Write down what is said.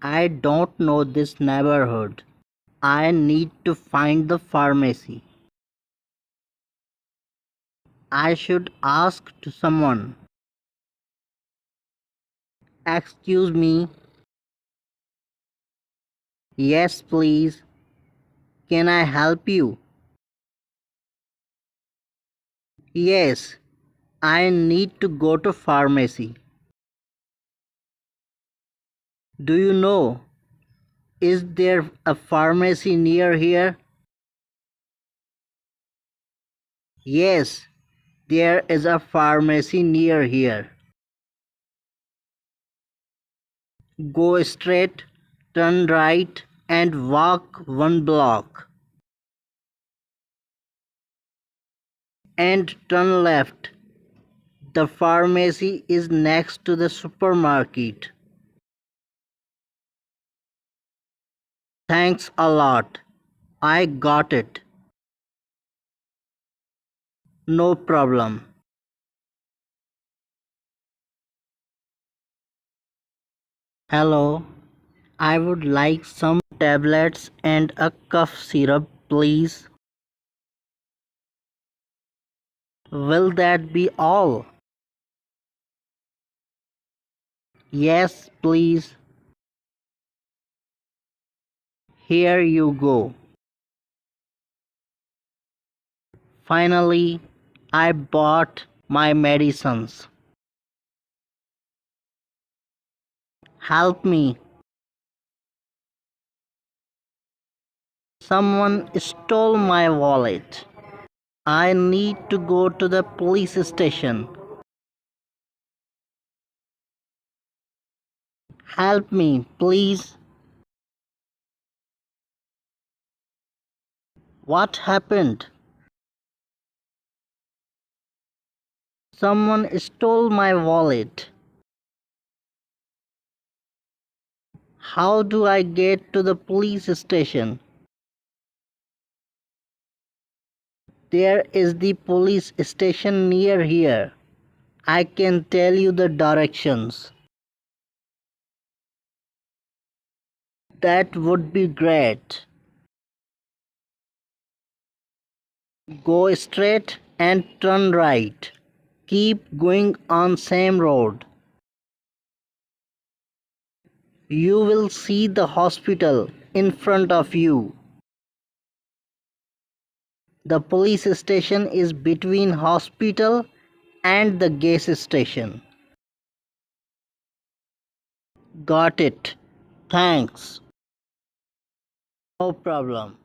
I don't know this neighborhood. I need to find the pharmacy. I should ask to someone. Excuse me. Yes, please. Can I help you? Yes, I need to go to pharmacy. Do you know, is there a pharmacy near here? Yes, there is a pharmacy near here. Go straight, turn right, and walk 1 block. And turn left. The pharmacy is next to the supermarket. Thanks a lot. I got it. No problem. Hello. I would like some tablets and a cough syrup, please. Will that be all? Yes, please. Here you go. Finally, I bought my medicines. Help me. Someone stole my wallet. I need to go to the police station. Help me, please. What happened? Someone stole my wallet. How do I get to the police station? There is the police station near here. I can tell you the directions. That would be great. Go straight and turn right. Keep going on same road. You will see the hospital in front of you. The police station is between hospital and the gas station. Got it. Thanks. No problem.